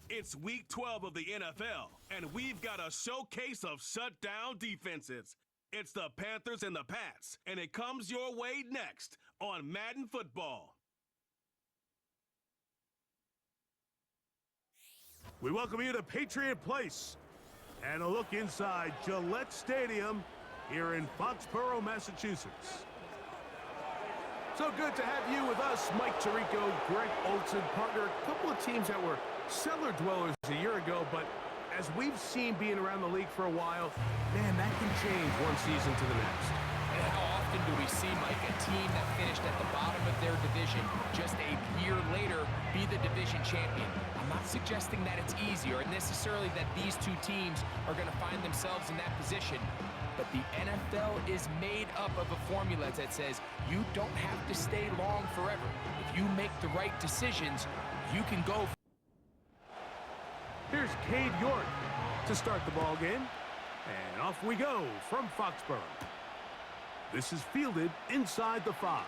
It's week 12 of the NFL, and we've got a showcase of shutdown defenses. It's the Panthers and the Pats, and it comes your way next on Madden Football. We welcome you to Patriot Place and a look inside Gillette Stadium here in Foxborough, Massachusetts. So good to have you with us, Mike Tirico, Greg Olson, partner. A couple of teams that were cellar dwellers a year ago, but as we've seen being around the league for a while, man, that can change one season to the next. And how often do we see, Mike, a team that finished at the bottom of their division just a year later be the division champion? I'm not suggesting that it's easy or necessarily that these two teams are going to find themselves in that position, but the NFL is made up of a formula that says you don't have to stay long forever. If you make the right decisions, you can go. Here's Cade York to start the ball game, and off we go from Foxborough. This is fielded inside the 5.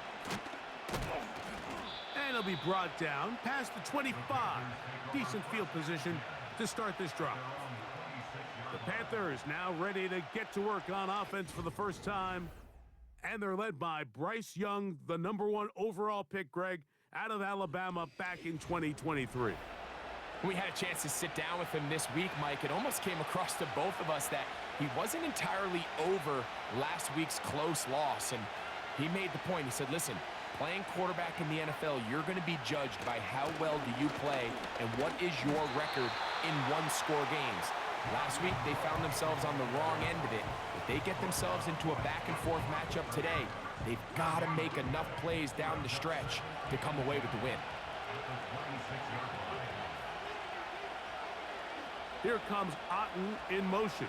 And it'll be brought down past the 25. Decent field position to start this drive. The Panthers now ready to get to work on offense for the first time, and they're led by Bryce Young, the #1 overall pick, Greg, out of Alabama back in 2023. We had a chance to sit down with him this week, Mike. It almost came across to both of us that he wasn't entirely over last week's close loss. And he made the point. He said, listen, playing quarterback in the NFL, you're going to be judged by how well do you play and what is your record in one-score games. Last week, they found themselves on the wrong end of it. If they get themselves into a back-and-forth matchup today, they've got to make enough plays down the stretch to come away with the win. Here comes Otten in motion.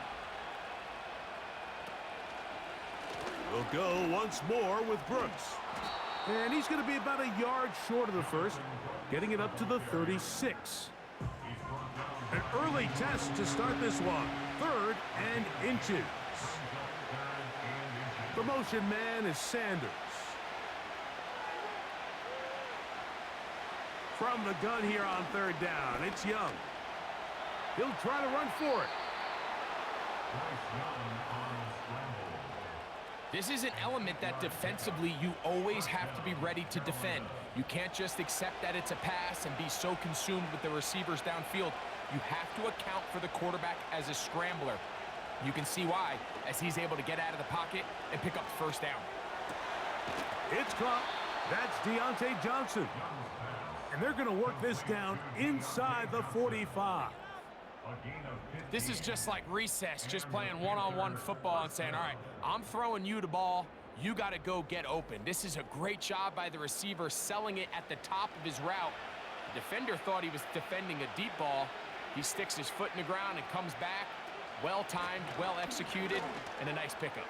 We'll go once more with Brooks. And he's going to be about a yard short of the first, getting it up to the 36. An early test to start this one. 3rd and inches. The motion man is Sanders. From the gun here on 3rd down, it's Young. He'll try to run for it. This is an element that defensively you always have to be ready to defend. You can't just accept that it's a pass and be so consumed with the receivers downfield. You have to account for the quarterback as a scrambler. You can see why, as he's able to get out of the pocket and pick up the first down. It's caught. That's Deontay Johnson. And they're going to work this down inside the 45. This is just like recess, just playing one-on-one football and saying, all right, I'm throwing you the ball. You got to go get open. This is a great job by the receiver selling it at the top of his route. The defender thought he was defending a deep ball. He sticks his foot in the ground and comes back. Well-timed, well-executed, and a nice pickup.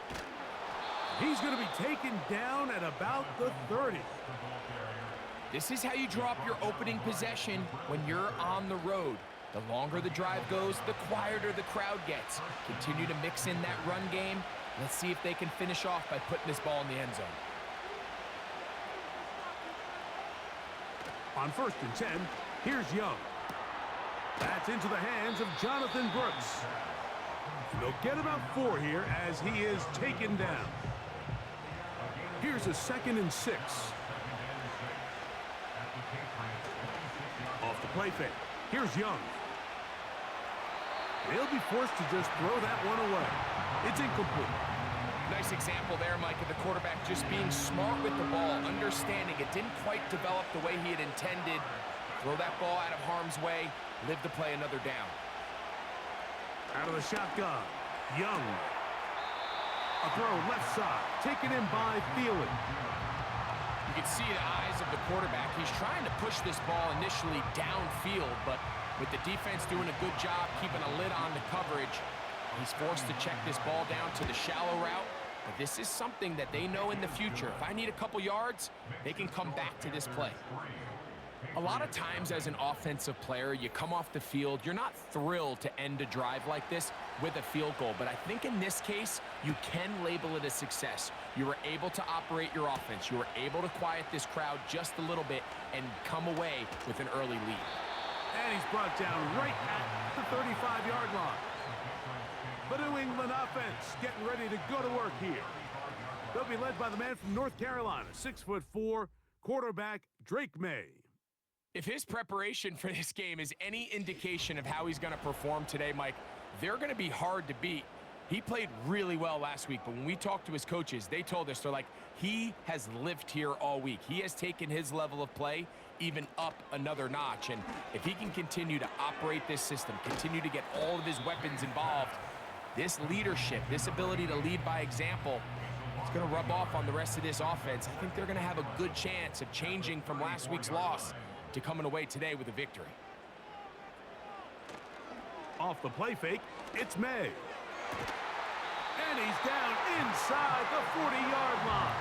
He's going to be taken down at about the 30. This is how you draw up your opening possession when you're on the road. The longer the drive goes, the quieter the crowd gets. Continue to mix in that run game. Let's see if they can finish off by putting this ball in the end zone. On 1st and 10, here's Young. That's into the hands of Jonathan Brooks. And they'll get about 4 here as he is taken down. Here's a 2nd and 6. Off the play fake. Here's Young. They'll be forced to just throw that one away. It's incomplete. Nice example there, Mike, of the quarterback just being smart with the ball, understanding it didn't quite develop the way he had intended. Throw that ball out of harm's way, live to play another down. Out of the shotgun, Young. A throw left side, taken in by Thielen. You can see the eyes of the quarterback. He's trying to push this ball initially downfield, but with the defense doing a good job keeping a lid on the coverage, he's forced to check this ball down to the shallow route. But this is something that they know in the future. If I need a couple yards, they can come back to this play. A lot of times as an offensive player, you come off the field, you're not thrilled to end a drive like this with a field goal. But I think in this case, you can label it a success. You were able to operate your offense. You were able to quiet this crowd just a little bit and come away with an early lead. And he's brought down right at the 35-yard line. The New England offense getting ready to go to work here. They'll be led by the man from North Carolina, 6'4", quarterback Drake May. If his preparation for this game is any indication of how he's going to perform today, Mike, they're going to be hard to beat. He played really well last week, but when we talked to his coaches, they told us, they're like, he has lived here all week. He has taken his level of play even up another notch. And if he can continue to operate this system, continue to get all of his weapons involved, this leadership, this ability to lead by example, it's going to rub off on the rest of this offense. I think they're going to have a good chance of changing from last week's loss to coming away today with a victory. Off the play fake, it's May. And he's down inside the 40-yard line.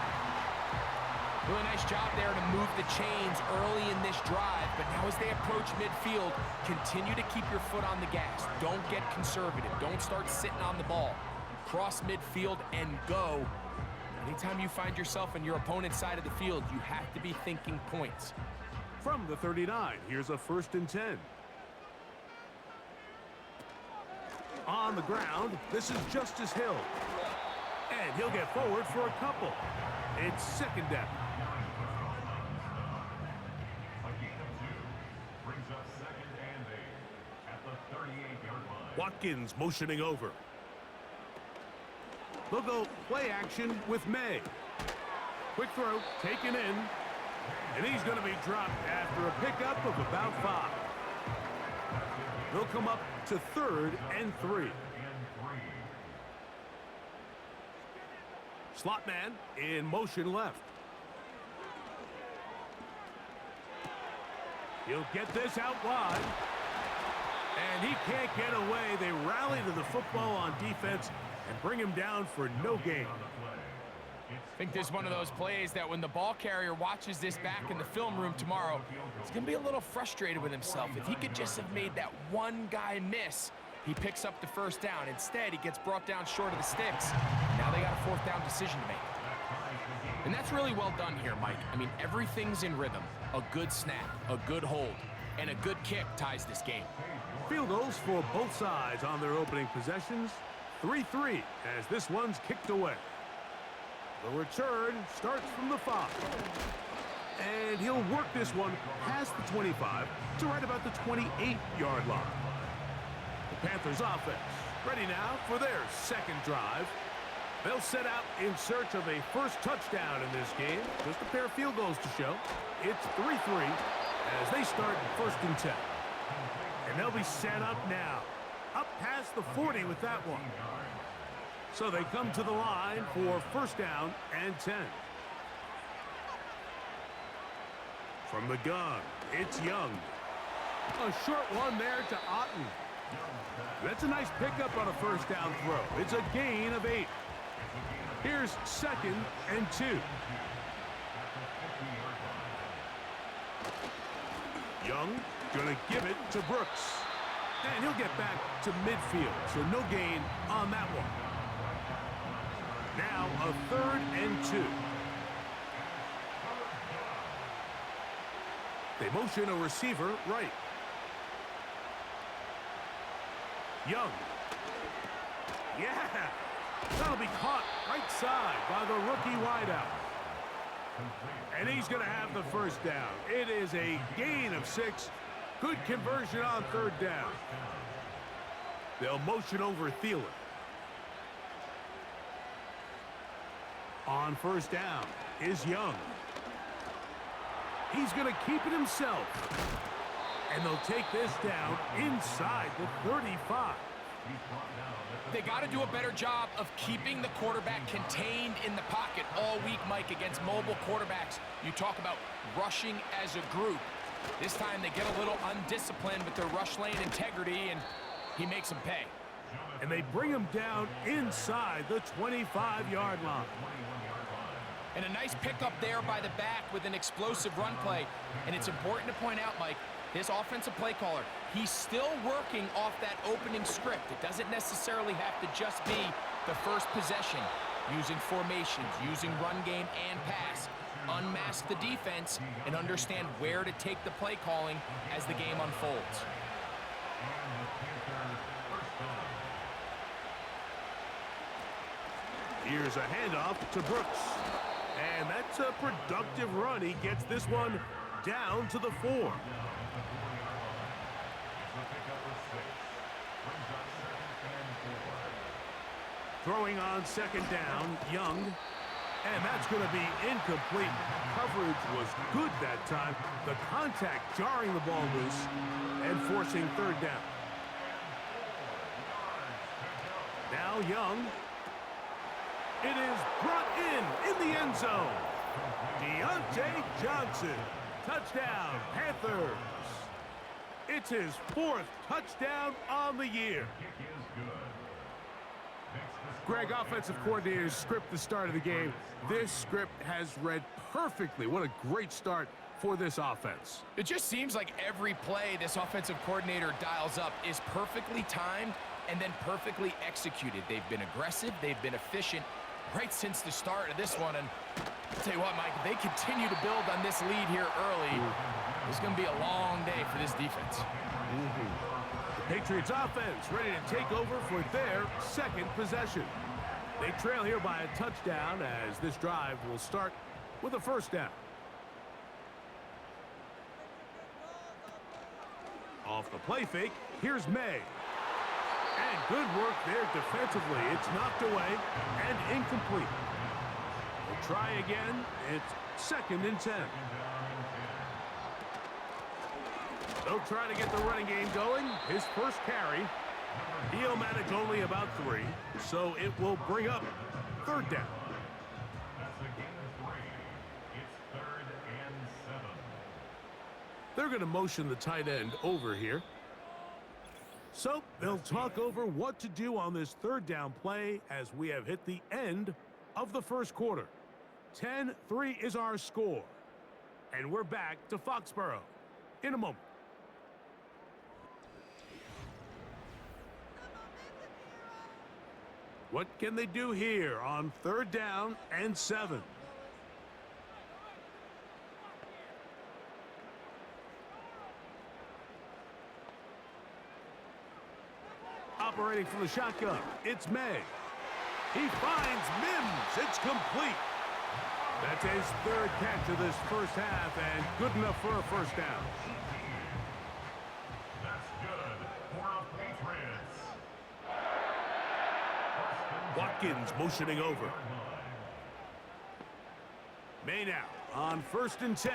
Really nice job there to move the chains early in this drive, but now as they approach midfield, continue to keep your foot on the gas. Don't get conservative. Don't start sitting on the ball. Cross midfield and go. Anytime you find yourself on your opponent's side of the field, you have to be thinking points. From the 39, here's a 1st and 10. On the ground, this is Justice Hill. And he'll get forward for a couple. It's 2nd down. Watkins motioning over. They'll go play action with May. Quick throw, taken in. And he's going to be dropped after a pickup of about 5. They'll come up to 3rd and 3. Slot man in motion left. He'll get this out wide. And he can't get away. They rally to the football on defense and bring him down for no gain. I think this is one of those plays that when the ball carrier watches this back in the film room tomorrow, he's going to be a little frustrated with himself. If he could just have made that one guy miss, he picks up the 1st down. Instead, he gets brought down short of the sticks. Now they got a 4th down decision to make. And that's really well done here, Mike. I mean, everything's in rhythm. A good snap, a good hold, and a good kick ties this game. Field goals for both sides on their opening possessions. 3-3 as this one's kicked away. The return starts from the 5. And he'll work this one past the 25 to right about the 28-yard line. The Panthers offense ready now for their 2nd drive. They'll set out in search of a first touchdown in this game. Just a pair of field goals to show. It's 3-3 as they start 1st and 10. And they'll be set up now. Up past the 40 with that one. So they come to the line for 1st down and 10. From the gun, it's Young. A short one there to Otten. That's a nice pickup on a 1st down throw. It's a gain of 8. Here's 2nd and 2. Young gonna give it to Brooks. And he'll get back to midfield, so no gain on that one. Now a 3rd and 2. They motion a receiver right. Young. Yeah! That'll be caught right side by the rookie wideout. And he's going to have the 1st down. It is a gain of 6. Good conversion on 3rd down. They'll motion over Thielen. On 1st down is Young. He's going to keep it himself. And they'll take this down inside the 35. They got to do a better job of keeping the quarterback contained in the pocket all week, Mike, against mobile quarterbacks. You talk about rushing as a group. This time they get a little undisciplined with their rush lane integrity, and he makes them pay. And they bring him down inside the 25-yard line. And a nice pickup there by the back with an explosive run play. And it's important to point out, Mike, this offensive play caller, he's still working off that opening script. It doesn't necessarily have to just be the first possession. Using formations, using run game and pass. Unmatched mask the defense and understand where to take the play calling as the game unfolds. Here's a handoff to Brooks. And that's a productive run. He gets this one down to the 4. Throwing on second down, Young. And that's going to be incomplete. Coverage was good that time. The contact jarring the ball loose and forcing third down. Now Young. It is brought in the end zone. Deontay Johnson. Touchdown, Panthers. It's his 4th touchdown on the year. Greg, offensive coordinators script the start of the game. This script has read perfectly. What a great start for this offense. It just seems like every play this offensive coordinator dials up is perfectly timed and then perfectly executed. They've been aggressive, they've been efficient right since the start of this one. And I'll tell you what, Mike, if they continue to build on this lead here early, it's going to be a long day for this defense. The Patriots offense ready to take over for their second possession. They trail here by a touchdown as this drive will start with a first down. Off the play fake, here's May. And good work there defensively. It's knocked away and incomplete. We'll try again. It's 2nd and 10. They'll try to get the running game going. His first carry. He'll manage only about 3, so it will bring up third down. They're going to motion the tight end over here. So they'll talk over what to do on this third down play as we have hit the end of the first quarter. 10-3 is our score. And we're back to Foxborough in a moment. What can they do here on 3rd down and 7? Operating from the shotgun, it's May. He finds Mims. It's complete. That's his 3rd catch of this first half and good enough for a first down. That's good for the Patriots. Watkins motioning over. May now on 1st and 10.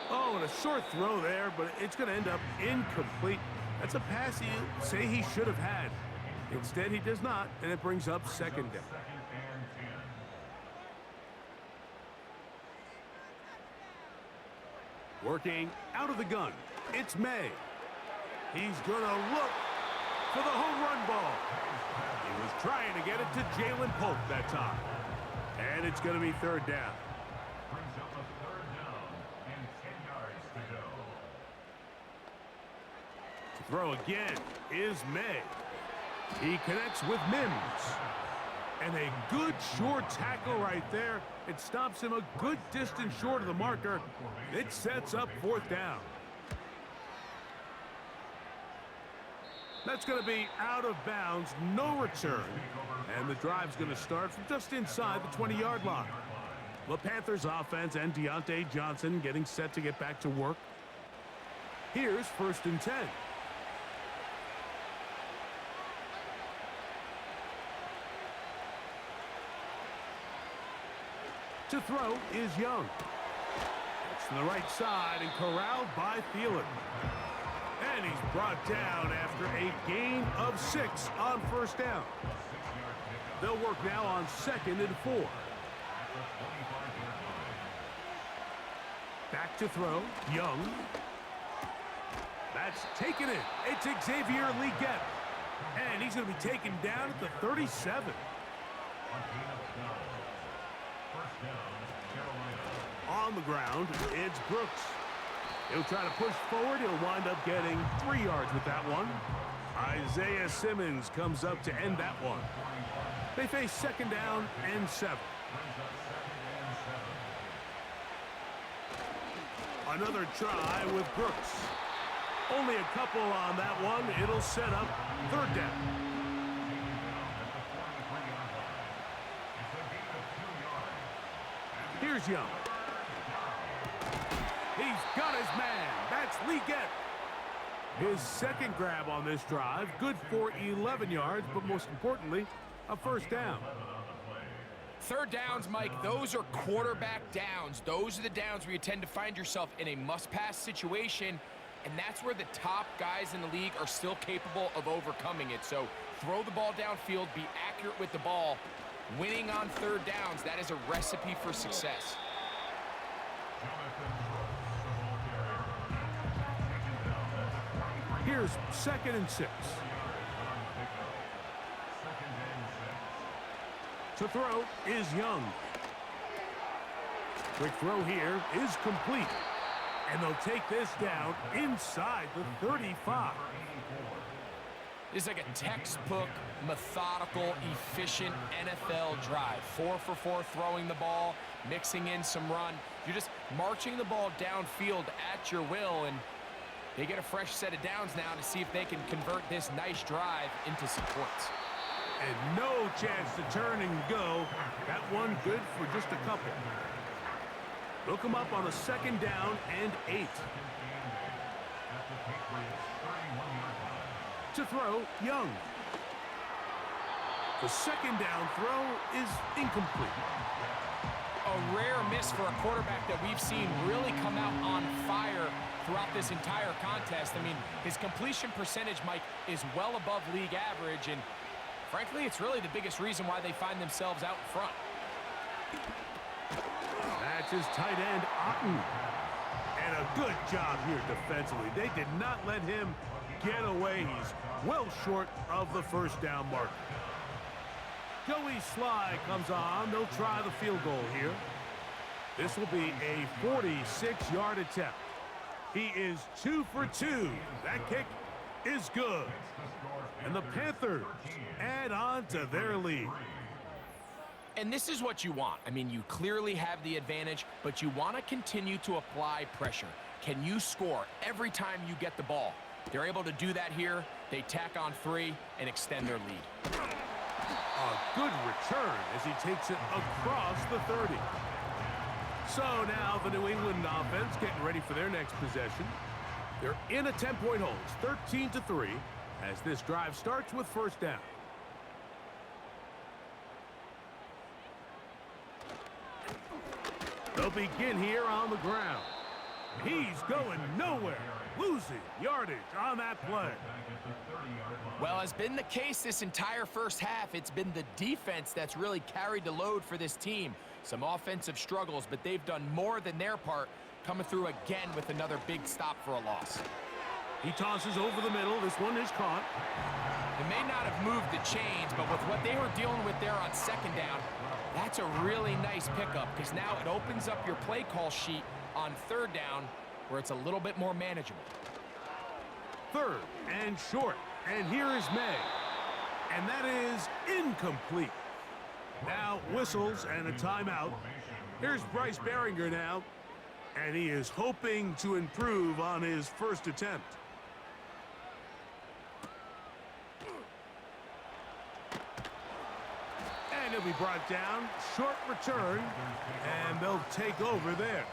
Oh, and a short throw there, but it's going to end up incomplete. That's a pass he'll say he should have had. Instead, he does not, and it brings up 2nd down. Working out of the gun, it's May. He's going to look for the home run ball. He was trying to get it to Jalen Polk that time. And it's going to be 3rd down. Brings up a 3rd down and 10 yards to go. To throw again is May. He connects with Mims. And a good short tackle right there. It stops him a good distance short of the marker. It sets up 4th down. That's going to be out of bounds, no return. And the drive's going to start from just inside the 20-yard line. The Panthers offense and Deontay Johnson getting set to get back to work. Here's 1st and 10. To throw is Young. It's to the right side and corralled by Thielen. And he's brought down after a gain of 6 on 1st down. They'll work now on 2nd and 4. Back to throw, Young. That's taken it. It's Xavier Legette. And he's going to be taken down at the 37. On the ground, it's Brooks. He'll try to push forward. He'll wind up getting 3 yards with that one. Isaiah Simmons comes up to end that one. They face 2nd down and 7. Another try with Brooks. Only a couple on that one. It'll set up third down. Here's Young. He's got his man. That's Leggett. His second grab on this drive. Good for 11 yards, but most importantly, a first down. Third downs, Mike, those are quarterback downs. Those are the downs where you tend to find yourself in a must-pass situation, and that's where the top guys in the league are still capable of overcoming it. So throw the ball downfield, be accurate with the ball. Winning on third downs, that is a recipe for success. Here's 2nd and 6. To throw is Young. Quick throw here is complete. And they'll take this down inside the 35. This is like a textbook, methodical, efficient NFL drive. 4 for 4 throwing the ball, mixing in some run. You're just marching the ball downfield at your will, and they get a fresh set of downs now to see if they can convert this nice drive into some points. And no chance to turn and go. That one good for just a couple. They'll come up on a 2nd down and 8. To throw, Young. The 2nd down throw is incomplete. A rare miss for a quarterback that we've seen really come out on fire throughout this entire contest. I mean, his completion percentage, Mike, is well above league average, and frankly, it's really the biggest reason why they find themselves out in front. That's his tight end, Otten. And a good job here defensively. They did not let him get away. He's well short of the first down mark. Joey Sly comes on. They'll try the field goal here. This will be a 46-yard attempt. He is 2 for 2. That kick is good. And the Panthers add on to their lead. And this is what you want. I mean, you clearly have the advantage, but you want to continue to apply pressure. Can you score every time you get the ball? They're able to do that here. They tack on 3 and extend their lead. A good return as he takes it across the 30. So now the New England offense getting ready for their next possession. They're in a 10-point hold, 13-3, as this drive starts with first down. They'll begin here on the ground. He's going nowhere, losing yardage on that play. Well, has been the case this entire first half. It's been the defense that's really carried the load for this team. Some offensive struggles, but they've done more than their part, coming through again with another big stop for a loss. He tosses over the middle. This one is caught. They may not have moved the chains, but with what they were dealing with there on second down, that's a really nice pickup because now it opens up your play call sheet on third down where it's a little bit more manageable. Third and short. And here is May. And that is incomplete. Now whistles and a timeout. Here's Bryce Behringer now. And he is hoping to improve on his first attempt. And he'll be brought down. Short return. And they'll take over there.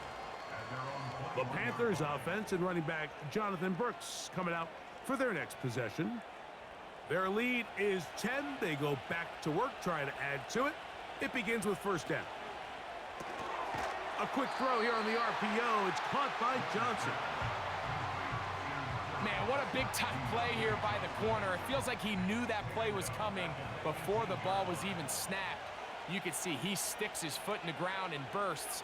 The Panthers offense and running back Jonathan Brooks coming out for their next possession. Their lead is 10. They go back to work, trying to add to it. It begins with first down. A quick throw here on the RPO. It's caught by Johnson. Man, what a big-time play here by the corner. It feels like he knew that play was coming before the ball was even snapped. You can see he sticks his foot in the ground and bursts.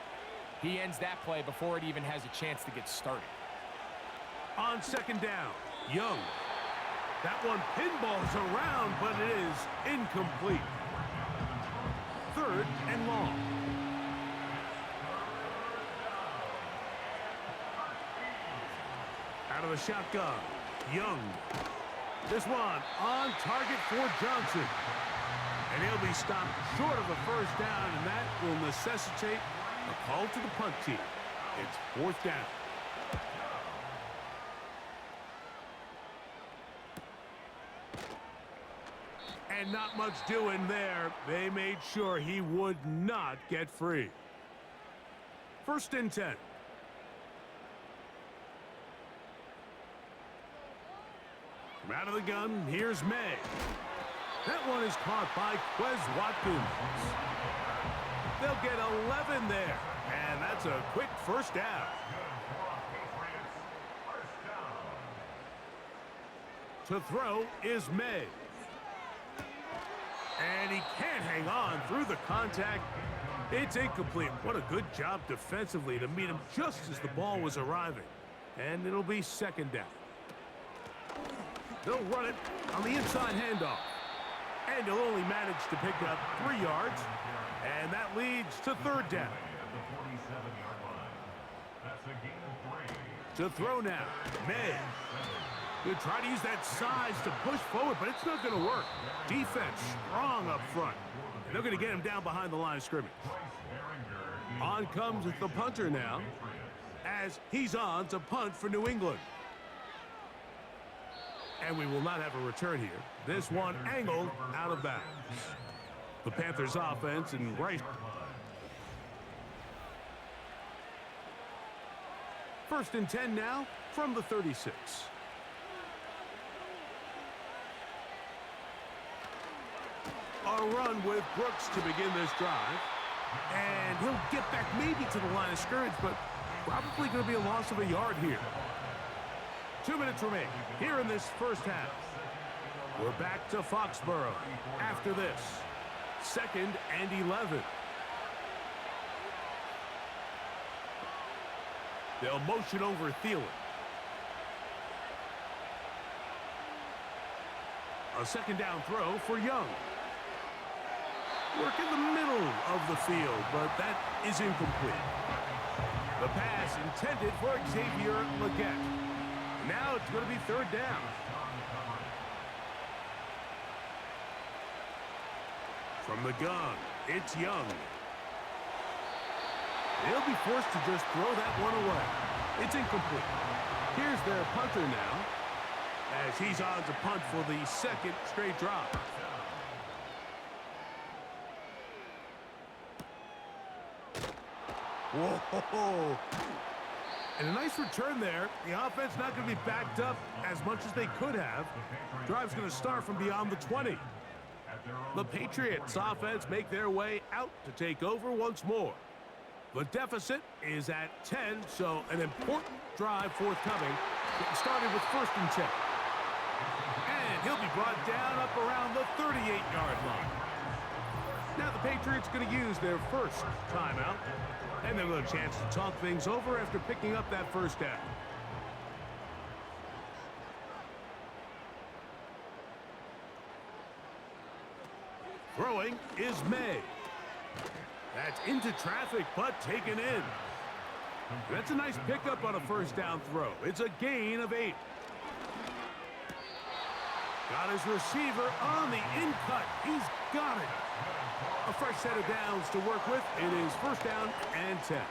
He ends that play before it even has a chance to get started. On second down, Young. That one pinballs around, but it is incomplete. Third and long. Out of the shotgun, Young. This one on target for Johnson. And he'll be stopped short of the first down, and that will necessitate a call to the punt team. It's fourth down. And not much doing there. They made sure he would not get free. 1st and 10. From out of the gun, here's May. That one is caught by Quez Watkins. They'll get 11 there. And that's a quick first down. To throw is May. And he can't hang on through the contact. It's incomplete. What a good job defensively to meet him just as the ball was arriving. And it'll be 2nd down. They'll run it on the inside handoff. And he'll only manage to pick up 3 yards. And that leads to 3rd down. To throw now, May. He'll try to use that size to push forward, but it's not going to work. Defense strong up front. And they're going to get him down behind the line of scrimmage. On comes the punter now, as he's on to punt for New England. And we will not have a return here. This one angled out of bounds. The Panthers offense and right. 1st and 10 now from the 36. A run with Brooks to begin this drive. And he'll get back maybe to the line of scrimmage, but probably going to be a loss of a yard here. 2 minutes remain here in this first half. We're back to Foxborough after this. 2nd and 11. They'll motion over Thielen. A 2nd down throw for Young. Work in the middle of the field, but that is incomplete. The pass intended for Xavier Legette. Now it's going to be 3rd down. From the gun, it's Young. They'll be forced to just throw that one away. It's incomplete. Here's their punter now, as he's on to punt for the 2nd straight drop. Whoa! And a nice return there. The offense not going to be backed up as much as they could have. Drive's going to start from beyond the 20. The Patriots offense make their way out to take over once more. The deficit is at 10, so an important drive forthcoming. Getting started with 1st and 10. And he'll be brought down up around the 38-yard line. Now the Patriots going to use their first timeout. And they'll have a chance to talk things over after picking up that 1st down. Throwing is May. That's into traffic, but taken in. That's a nice pickup on a 1st down throw. It's a gain of 8. Got his receiver on the in-cut. He's got it. A fresh set of downs to work with. It is 1st down and 10.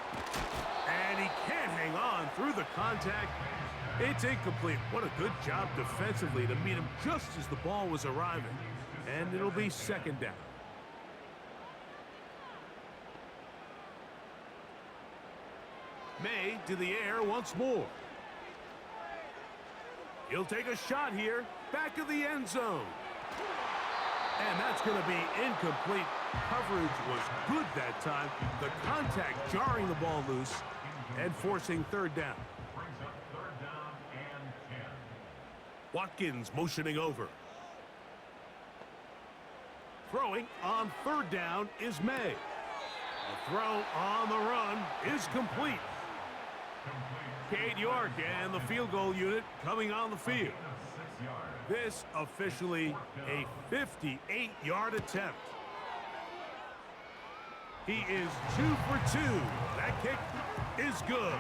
And he can't hang on through the contact. It's incomplete. What a good job defensively to meet him just as the ball was arriving. And it'll be 2nd down. May to the air once more. He'll take a shot here. Back of the end zone. And that's going to be incomplete. Coverage was good that time. The contact jarring the ball loose and forcing 3rd down. Watkins motioning over. Throwing on 3rd down is May. The throw on the run is complete. Cade York and the field goal unit coming on the field. This officially a 58-yard attempt. He is 2 for 2. That kick is good.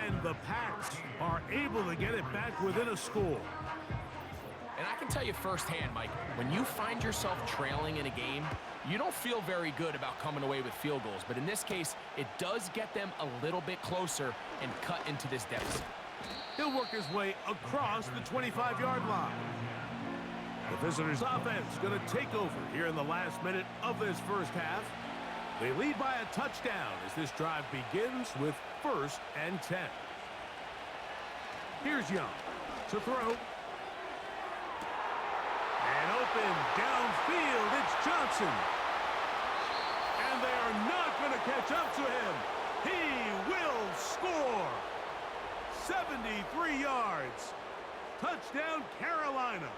And the Pats are able to get it back within a score. And I can tell you firsthand, Mike, when you find yourself trailing in a game, you don't feel very good about coming away with field goals. But in this case, it does get them a little bit closer and cut into this deficit. He'll work his way across the 25-yard line. The visitors' offense going to take over here in the last minute of this first half. They lead by a touchdown as this drive begins with 1st and 10. Here's Young to throw. And open downfield, it's Johnson. And they are not going to catch up to him. He will score. 73 yards. Touchdown, Carolina.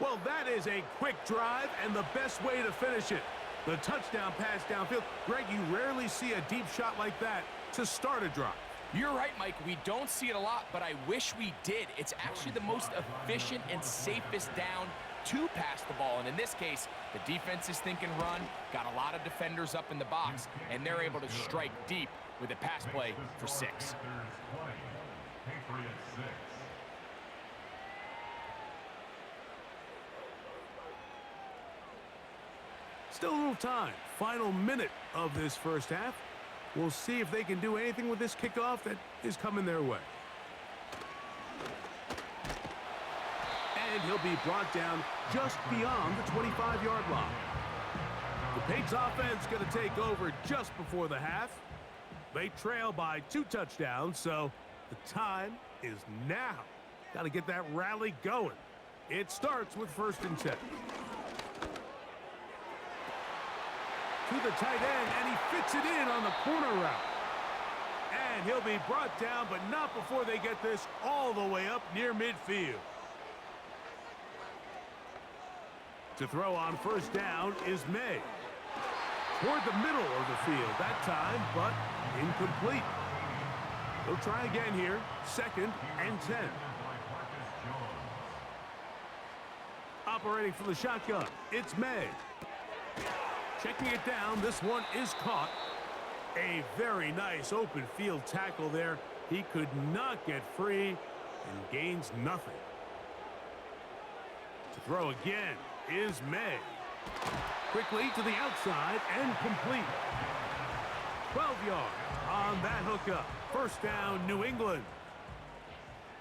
Well, that is a quick drive and the best way to finish it. The touchdown pass downfield. Greg, you rarely see a deep shot like that to start a drive. You're right, Mike. We don't see it a lot, but I wish we did. It's actually the most efficient and safest down to pass the ball. And in this case, the defense is thinking run, got a lot of defenders up in the box, and they're able to strike deep with a pass play for 6. Patriots 6. Still a little time. Final minute of this first half. We'll see if they can do anything with this kickoff that is coming their way. And he'll be brought down just beyond the 25-yard line. The Patriots offense going to take over just before the half. They trail by 2 touchdowns, so the time is now. Got to get that rally going. It starts with 1st and 10. To the tight end, and he fits it in on the corner route. And he'll be brought down, but not before they get this all the way up near midfield. To throw on 1st down is May. Toward the middle of the field that time, but incomplete. They'll try again here, 2nd and 10. Operating from the shotgun, it's May. Checking it down, this one is caught. A very nice open field tackle there. He could not get free and gains nothing. To throw again is May. Quickly to the outside and complete. 12 yards on that hookup. 1st down, New England.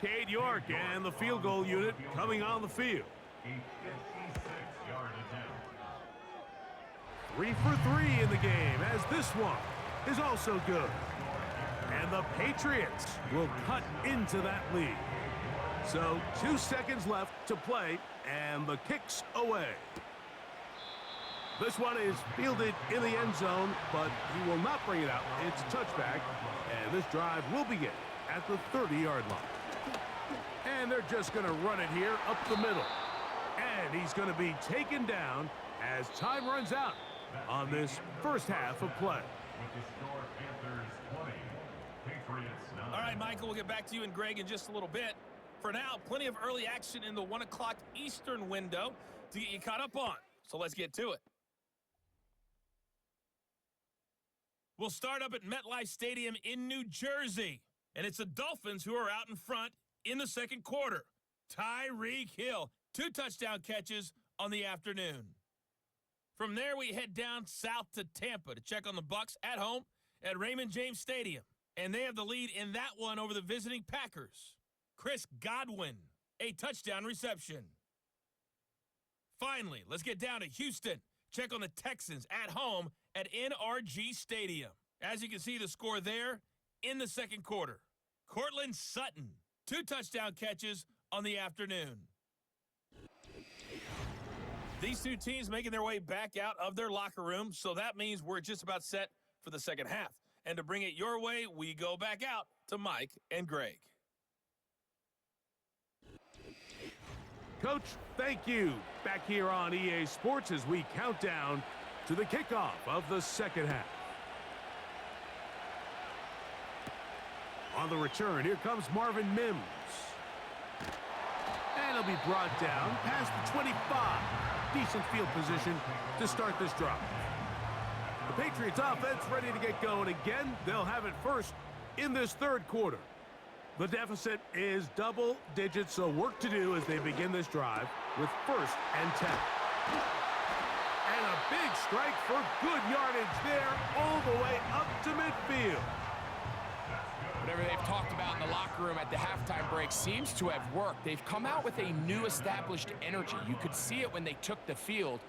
Cade York and the field goal unit coming on the field. A 56-yard attempt. 3 for 3 in the game, as this one is also good. And the Patriots will cut into that lead. So 2 seconds left to play, and the kick's away. This one is fielded in the end zone, but he will not bring it out. It's a touchback, and this drive will begin at the 30-yard line. And they're just going to run it here up the middle. And he's going to be taken down as time runs out on this first half of play. With the score, Panthers 20, Patriots 9. All right, Michael, we'll get back to you and Greg in just a little bit. For now, plenty of early action in the 1 o'clock Eastern window to get you caught up on. So let's get to it. We'll start up at MetLife Stadium in New Jersey. And it's the Dolphins who are out in front in the 2nd quarter. Tyreek Hill, 2 touchdown catches on the afternoon. From there, we head down south to Tampa to check on the Bucs at home at Raymond James Stadium. And they have the lead in that one over the visiting Packers. Chris Godwin, a touchdown reception. Finally, let's get down to Houston. Check on the Texans at home at NRG Stadium. As you can see, the score there in the 2nd quarter. Cortland Sutton, 2 touchdown catches on the afternoon. These 2 teams making their way back out of their locker room, so that means we're just about set for the 2nd half. And to bring it your way, we go back out to Mike and Greg. Coach, thank you. Back here on EA Sports as we count down to the kickoff of the 2nd half. On the return, here comes Marvin Mims. And he'll be brought down past the 25. Decent field position to start this drive. The Patriots offense ready to get going again. They'll have it first in this 3rd quarter. The deficit is double digits, so work to do as they begin this drive with 1st and 10. And a big strike for good yardage there all the way up to midfield. Whatever they've talked about in the locker room at the halftime break seems to have worked. They've come out with a new established energy. You could see it when they took the field.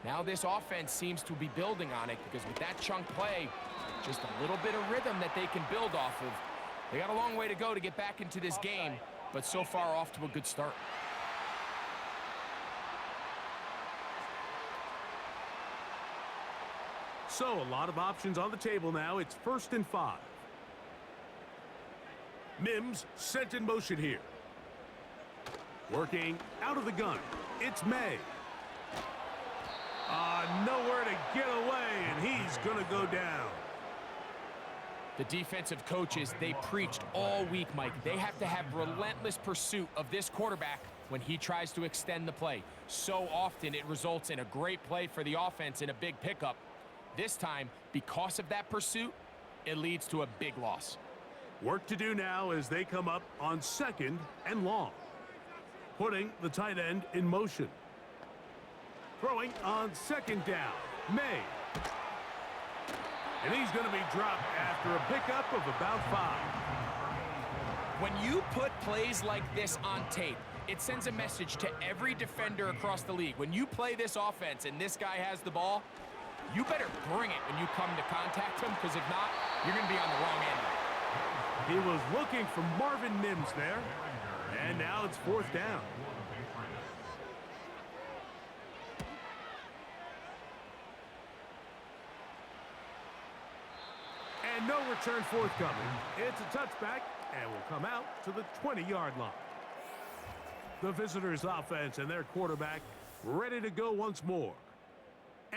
Now this offense seems to be building on it because with that chunk play, just a little bit of rhythm that they can build off of. They got a long way to go to get back into this game, but so far off to a good start. So a lot of options on the table now. It's 1st and 5. Mims sent in motion here. Working out of the gun. It's May. Nowhere to get away, and he's going to go down. The defensive coaches, they preached all week, Mike. They have to have relentless pursuit of this quarterback when he tries to extend the play. So often it results in a great play for the offense and a big pickup. This time, because of that pursuit, it leads to a big loss. Work to do now as they come up on 2nd and long. Putting the tight end in motion. Throwing on 2nd down. May. And he's going to be dropped after a pickup of about 5. When you put plays like this on tape, it sends a message to every defender across the league. When you play this offense and this guy has the ball, you better bring it when you come to contact him, because if not, you're going to be on the wrong end. He was looking for Marvin Mims there. And now it's 4th down. And no return forthcoming. It's a touchback and will come out to the 20-yard line. The visitors' offense and their quarterback ready to go once more.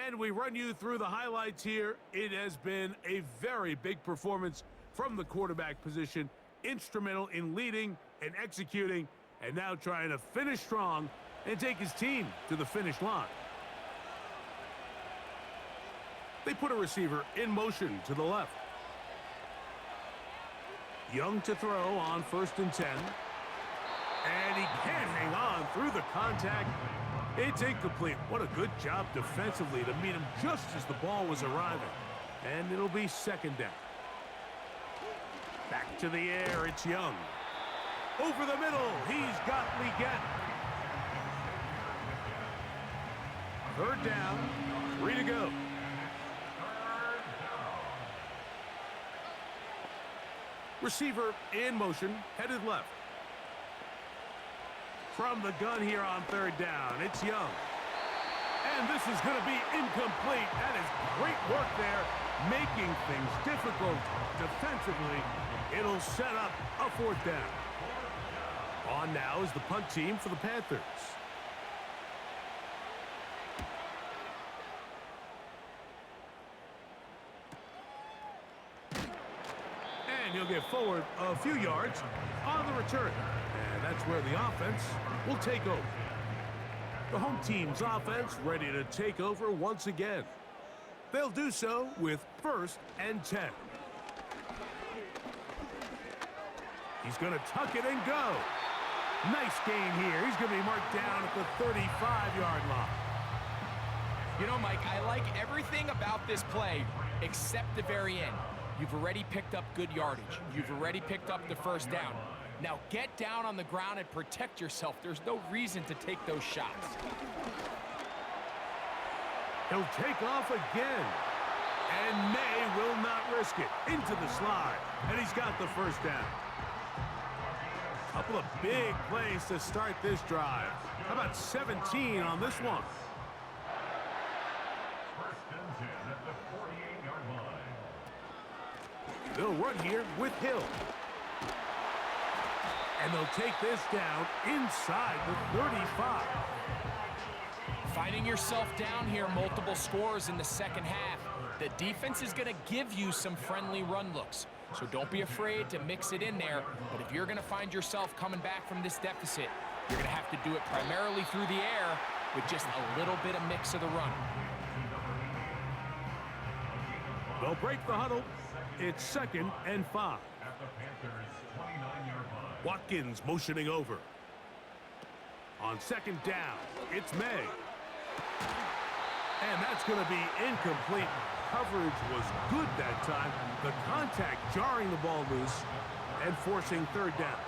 And we run you through the highlights here. It has been a very big performance from the quarterback position. Instrumental in leading and executing, and now trying to finish strong and take his team to the finish line. They put a receiver in motion to the left. Young to throw on 1st and 10. And he can't hang on through the contact. It's incomplete. What a good job defensively to meet him just as the ball was arriving. And it'll be 2nd down. Back to the air, it's Young. Over the middle, he's got Leggett. 3rd down, 3 to go. Receiver in motion, headed left. From the gun here on 3rd down, it's Young. And this is going to be incomplete. That is great work there, making things difficult defensively. It'll set up a 4th down. On now is the punt team for the Panthers. And he'll get forward a few yards on the return. And that's where the offense will take over. The home team's offense ready to take over once again. They'll do so with 1st and 10. He's going to tuck it and go. Nice gain here. He's going to be marked down at the 35-yard line. You know, Mike, I like everything about this play except the very end. You've already picked up good yardage. You've already picked up the 1st down. Now get down on the ground and protect yourself. There's no reason to take those shots. He'll take off again. And May will not risk it. Into the slide. And he's got the 1st down. Couple of big plays to start this drive. How about 17 on this one? 1st and 10 at the 48-yard line. They'll run here with Hill. And they'll take this down inside the 35. Finding yourself down here, multiple scores in the 2nd half. The defense is going to give you some friendly run looks. So don't be afraid to mix it in there. But if you're going to find yourself coming back from this deficit, you're going to have to do it primarily through the air with just a little bit of mix of the run. They'll break the huddle. It's 2nd and 5. At the Panthers' 29-yard line. Watkins motioning over. On 2nd down, it's May. And that's going to be incomplete. Coverage was good that time. The contact jarring the ball loose. and forcing third down.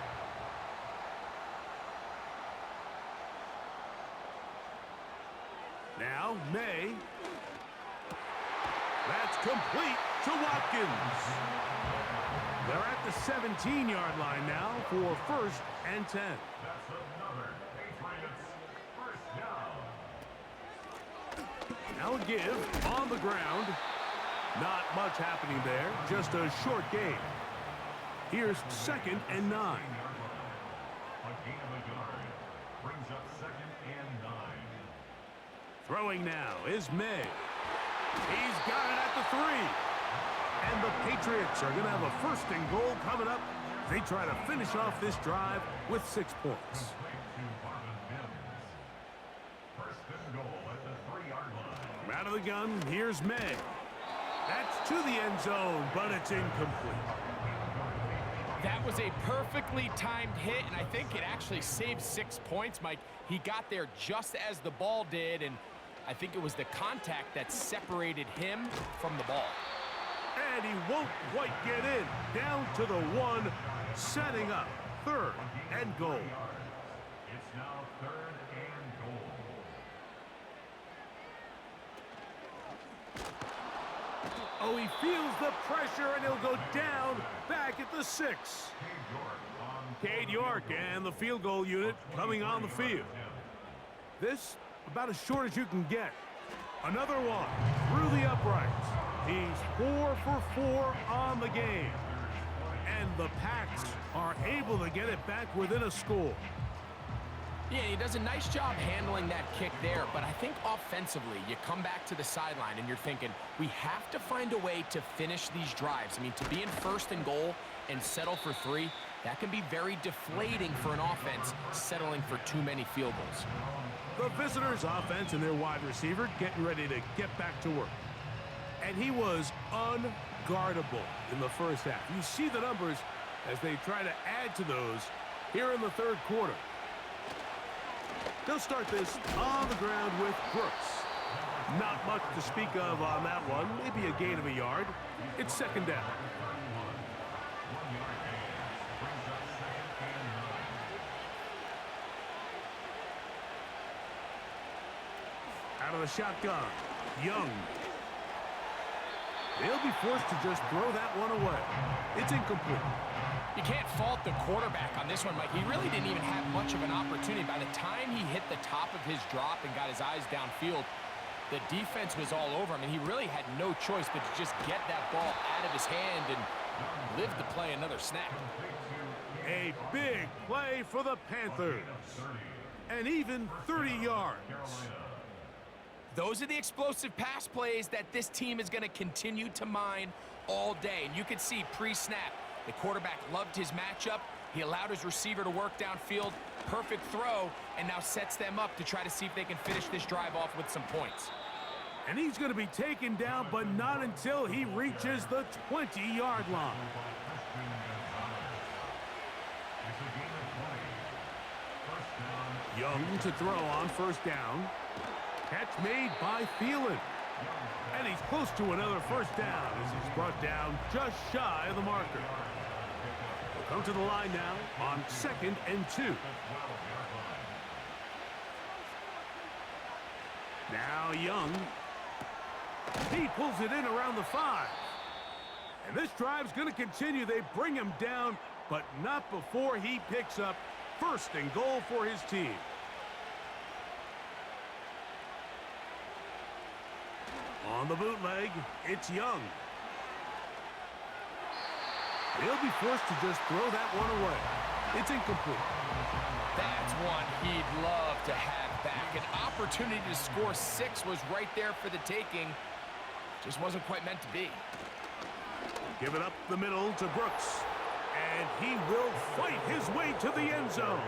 Now, May. That's complete to Watkins. They're at the 17-yard line now for 1st and 10. That's another Patriots first down. Now a give on the ground. Not much happening there, just a short gain. Here's 2nd and 9. A gain of a yard brings up 2nd and 9. Throwing now is May. He's got it at the 3. And the Patriots are going to have a 1st and goal coming up. They try to finish off this drive with 6 points. First and goal at the 3-yard line. Out of the gun, here's May. That's to the end zone, but it's incomplete. That was a perfectly timed hit, and I think it actually saved 6 points, Mike. He got there just as the ball did, and I think it was the contact that separated him from the ball. And he won't quite get in. Down to the 1, setting up 3rd and goal. It's now 3rd and goal. Oh, he feels the pressure, and he'll go down back at the 6. Cade York and the field goal unit coming on the field. This about as short as you can get. Another one through the uprights. He's 4 for 4 on the game. And the Pats are able to get it back within a score. Yeah, he does a nice job handling that kick there, but I think offensively, you come back to the sideline and you're thinking, we have to find a way to finish these drives. I mean, to be in 1st and goal and settle for 3, that can be very deflating for an offense settling for too many field goals. The visitors' offense and their wide receiver getting ready to get back to work. And he was unguardable in the first half. You see the numbers as they try to add to those here in the 3rd quarter. They'll start this on the ground with Brooks. Not much to speak of on that one. Maybe a gain of a yard. It's 2nd down. Out of the shotgun, Young. They'll be forced to just throw that one away. It's incomplete. You can't fault the quarterback on this one, Mike. He really didn't even have much of an opportunity. By the time he hit the top of his drop and got his eyes downfield, the defense was all over him, and he really had no choice but to just get that ball out of his hand and live to play another snap. A big play for the Panthers. And even 30 yards. Those are the explosive pass plays that this team is going to continue to mine all day. And you can see pre-snap, the quarterback loved his matchup. He allowed his receiver to work downfield. Perfect throw, and now sets them up to try to see if they can finish this drive off with some points. And he's going to be taken down, but not until he reaches the 20-yard line. Young to throw on 1st down. Catch made by Thielen. And he's close to another 1st down as he's brought down just shy of the marker. We'll come to the line now on 2nd and 2. Now Young. He pulls it in around the 5. And this drive's going to continue. They bring him down, but not before he picks up 1st and goal for his team. On the bootleg, it's Young. He'll be forced to just throw that one away. It's incomplete. That's one he'd love to have back. An opportunity to score 6 was right there for the taking. Just wasn't quite meant to be. Give it up the middle to Brooks. And he will fight his way to the end zone.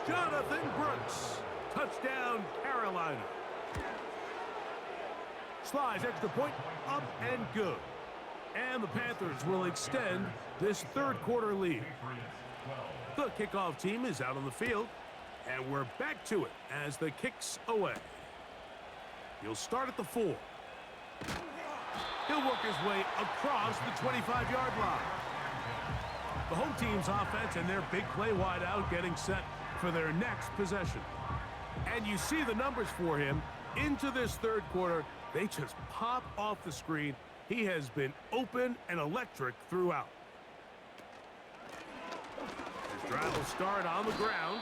Jonathan Brooks. Touchdown, Carolina. Slides extra point, up and good. And the Panthers will extend this 3rd quarter lead. The kickoff team is out on the field, and we're back to it as the kick's away. He'll start at the 4. He'll work his way across the 25-yard line. The home team's offense and their big play wideout getting set for their next possession. And you see the numbers for him into this third quarter. They just pop off the screen. He has been open and electric throughout. His drive will start on the ground.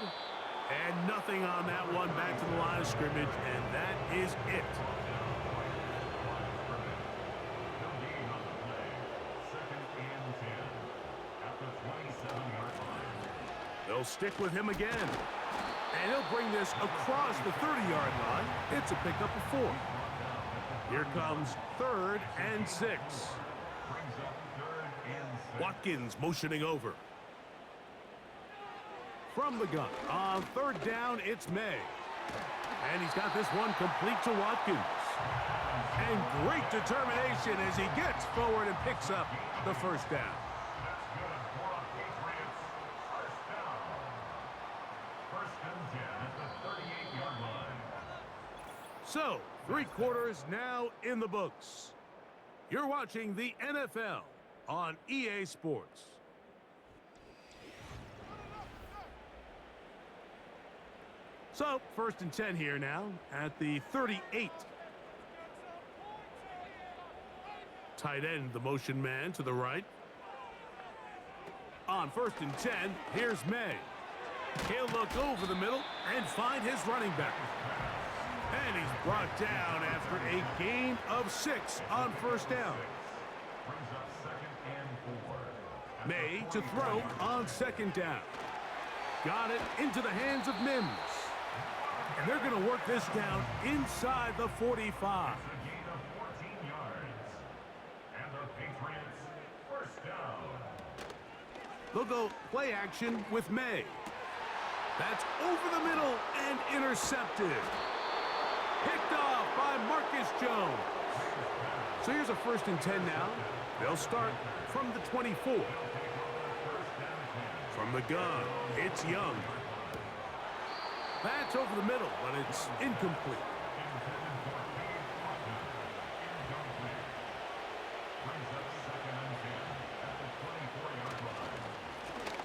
And nothing on that one. Back to the line of scrimmage, and that is it. They'll stick with him again. And he'll bring this across the 30-yard line. It's a pickup of 4. Here comes 3rd and 6. Watkins motioning over. From the gun. On 3rd down, it's May. And he's got this one complete to Watkins. And great determination as he gets forward and picks up the first down. So, 3 quarters now in the books. You're watching the NFL on EA Sports. So, 1st and 10 here now at the 38. Tight end, the motion man to the right. On 1st and 10, here's May. He'll look over the middle and find his running back. And he's brought down after a gain of 6 on 1st down. May to throw on 2nd down. Got it into the hands of Mims. And they're going to work this down inside the 45. They'll go play action with May. That's over the middle and intercepted. Picked off by Marcus Jones. So here's a 1st and 10 now. They'll start from the 24. From the gun, it's Young. That's over the middle, but it's incomplete.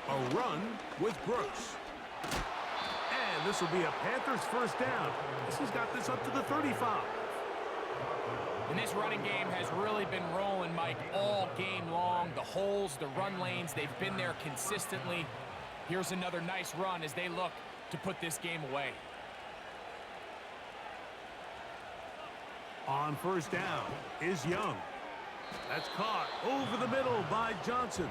A run with Brooks. And this will be a Panthers 1st down. He's got this up to the 35. And this running game has really been rolling, Mike, all game long. The holes, the run lanes, they've been there consistently. Here's another nice run as they look to put this game away. On 1st down is Young. That's caught over the middle by Johnson.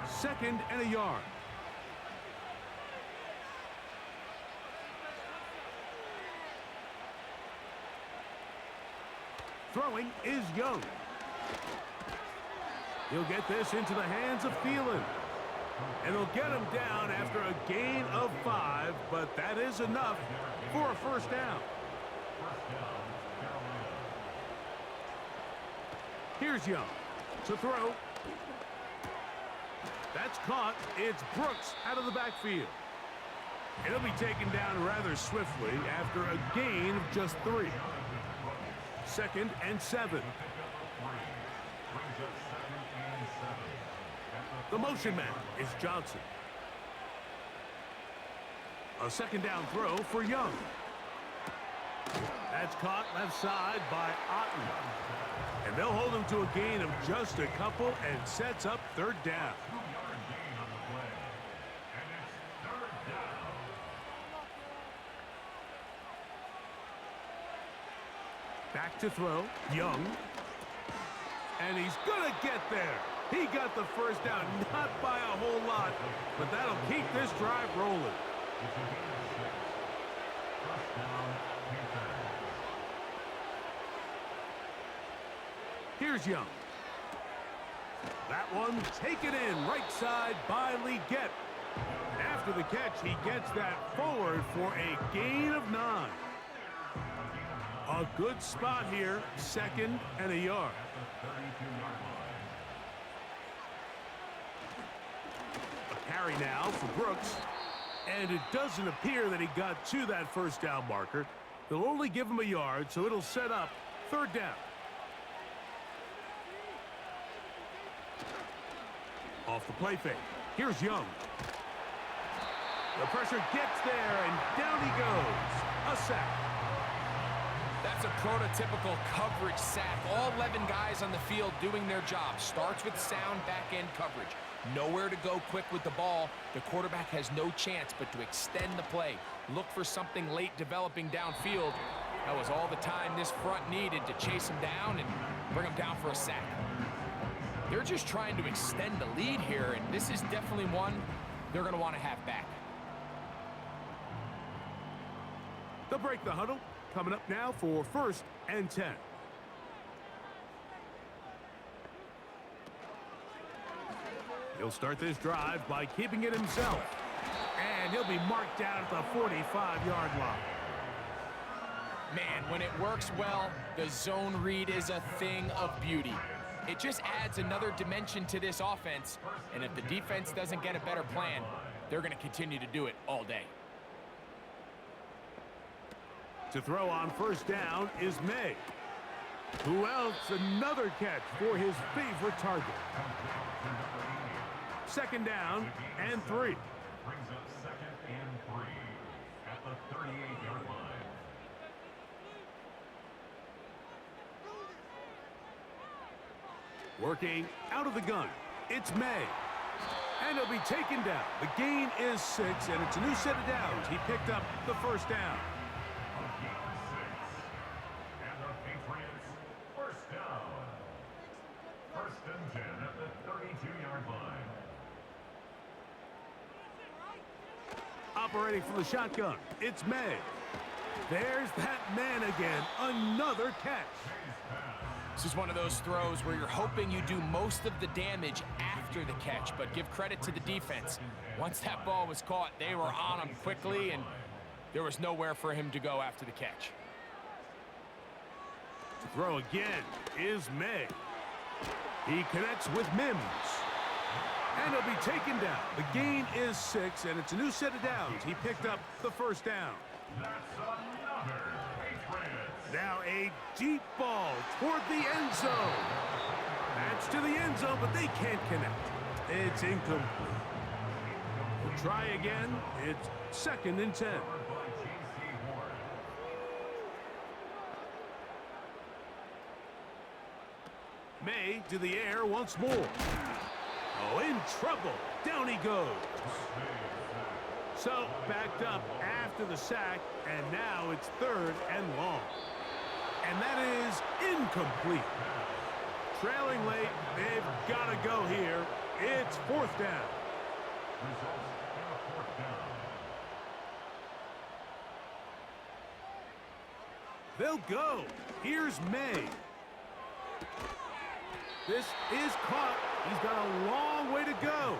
Second and a yard. Throwing is Young. He'll get this into the hands of Thielen. And they'll get him down after a gain of 5, but that is enough for a 1st down. Here's Young to throw. That's caught. It's Brooks out of the backfield. It'll be taken down rather swiftly after a gain of just 3. 2nd and 7. The motion man is Johnson. A 2nd down throw for Young. That's caught left side by Otten. And they'll hold him to a gain of just a couple and sets up 3rd down. Back to throw, Young. And he's gonna get there. He got the 1st down, not by a whole lot, but that'll keep this drive rolling. Here's Young. That one taken in right side by Leggett. After the catch, he gets that forward for a gain of 9. A good spot here, 2nd and a yard. A carry now for Brooks. And it doesn't appear that he got to that first down marker. They'll only give him a yard, so it'll set up third down. Off the play fake. Here's Young. The pressure gets there, and down he goes. A sack. That's a prototypical coverage sack. All 11 guys on the field doing their job. Starts with sound back-end coverage. Nowhere to go quick with the ball. The quarterback has no chance but to extend the play. Look for something late developing downfield. That was all the time this front needed to chase him down and bring him down for a sack. They're just trying to extend the lead here, and this is definitely one they're going to want to have back. They'll break the huddle. Coming up now for 1st and 10. He'll start this drive by keeping it himself. And he'll be marked down at the 45-yard line. Man, when it works well, the zone read is a thing of beauty. It just adds another dimension to this offense, and if the defense doesn't get a better plan, they're going to continue to do it all day. To throw on 1st down is May. Who else? Another catch for his favorite target. 2nd down and 3. Brings up 2nd and 3 at the 38-yard line. Working out of the gun. It's May. And he'll be taken down. The gain is 6, and it's a new set of downs. He picked up the 1st down. And the Patriots, 1st down. 1st and 10 at the 32-yard line. Operating from the shotgun, it's May. There's that man again. Another catch. This is one of those throws where you're hoping you do most of the damage after the catch, but give credit to the defense. Once that ball was caught, they were on him quickly, and there was nowhere for him to go after the catch. To throw again is May. He connects with Mims. And he'll be taken down. The gain is 6, and it's a new set of downs. He picked up the 1st down. That's another Patriots. Now a deep ball toward the end zone. That's to the end zone, but they can't connect. It's incomplete. We'll try again. It's 2nd and 10. May to the air once more. Oh, in trouble. Down he goes. So, backed up after the sack, and now it's 3rd and long. And that is incomplete. Trailing late, they've got to go here. It's 4th down. Results in a 4th down. They'll go. Here's May. This is caught. He's got a long way to go.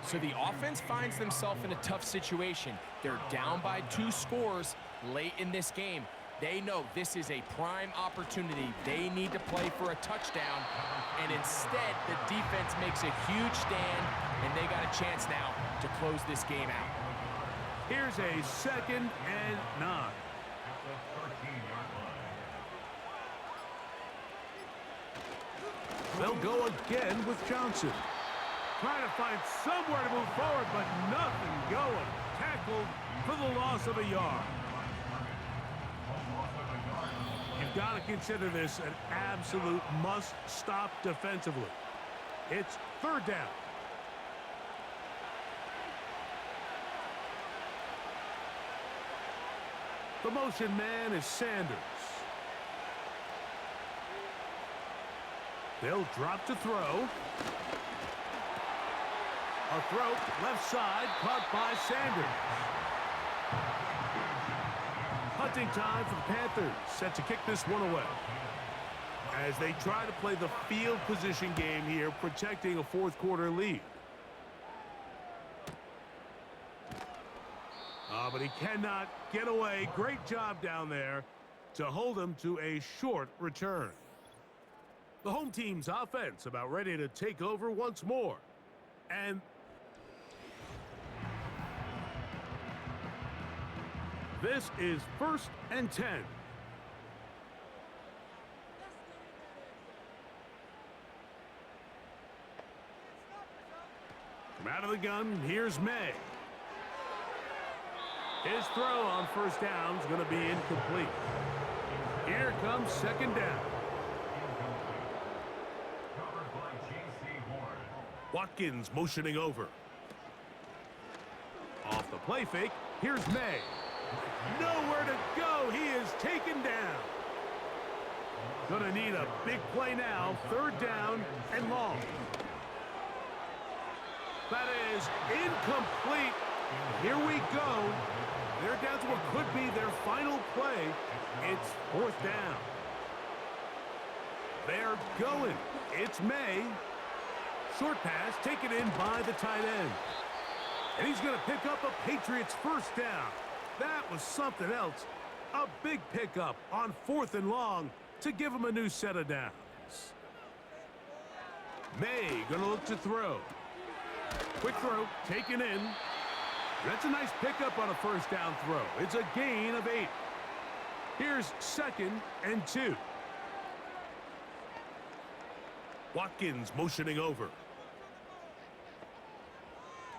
So the offense finds themselves in a tough situation. They're down by 2 scores late in this game. They know this is a prime opportunity. They need to play for a touchdown, and instead the defense makes a huge stand, and they got a chance now to close this game out. Here's a 2nd and 9. They'll go again with Johnson. Trying to find somewhere to move forward, but nothing going. Tackled for the loss of a yard. You've got to consider this an absolute must-stop defensively. It's 3rd down. The motion man is Sanders. They'll drop to throw. A throw left side, caught by Sanders. Hunting time for the Panthers, set to kick this one away. As they try to play the field position game here, protecting a 4th quarter lead. But he cannot get away. Great job down there to hold him to a short return. The home team's offense about ready to take over once more. And This is 1st and 10. From out of the gun, here's May. His throw on 1st down is going to be incomplete. Here comes 2nd down. Covered by J.C. Horn. Watkins motioning over. Off the play fake, here's May. Nowhere to go. He is taken down. Gonna need a big play now. 3rd down and long. That is incomplete. Here we go. They're down to what could be their final play. It's 4th down. They're going. It's May. Short pass taken in by the tight end. And he's going to pick up a Patriots 1st down. That was something else. A big pickup on 4th and long to give him a new set of downs. May going to look to throw. Quick throw, taken in. That's a nice pickup on a 1st down throw. It's a gain of 8. Here's 2nd and 2. Watkins motioning over.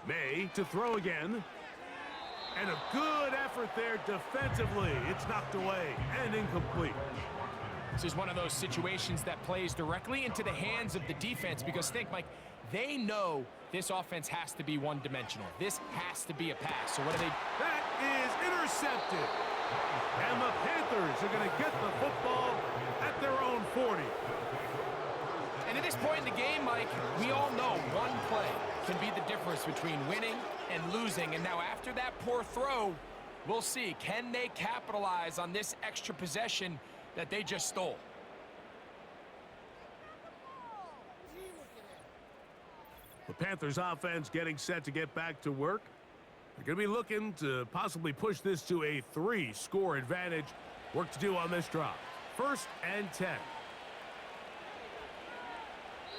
May to throw again. And a good effort there defensively. It's knocked away and incomplete. This is one of those situations that plays directly into the hands of the defense because think, Mike, they know this offense has to be one-dimensional. This has to be a pass. So what do they... That is intercepted. And the Panthers are going to get the football at their own 40. And at this point in the game, Mike, we all know one play can be the difference between winning and losing. And now after that poor throw, we'll see. Can they capitalize on this extra possession that they just stole? The Panthers offense getting set to get back to work. They're going to be looking to possibly push this to a 3-score advantage. Work to do on this drive. 1st and 10.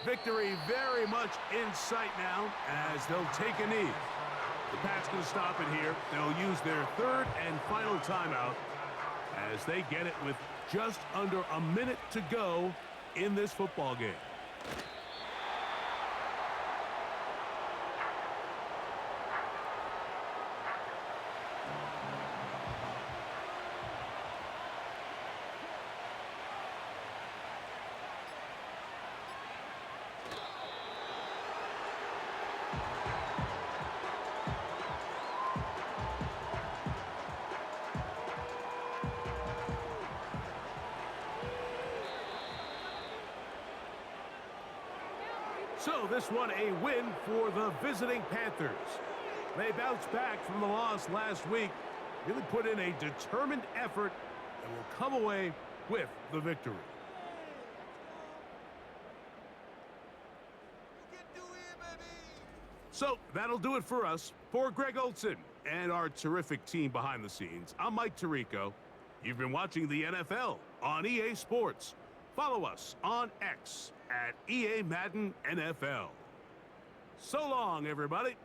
Victory very much in sight now as they'll take a knee. The Pats going to stop it here. They'll use their 3rd and final timeout as they get it with just under a minute to go in this football game. So this one a win for the visiting Panthers. They bounced back from the loss last week, really put in a determined effort, and will come away with the victory. So that'll do it for us. For Greg Olson and our terrific team behind the scenes, I'm Mike Tirico. You've been watching the NFL on EA Sports. Follow us on X at EA Madden NFL. So long, everybody.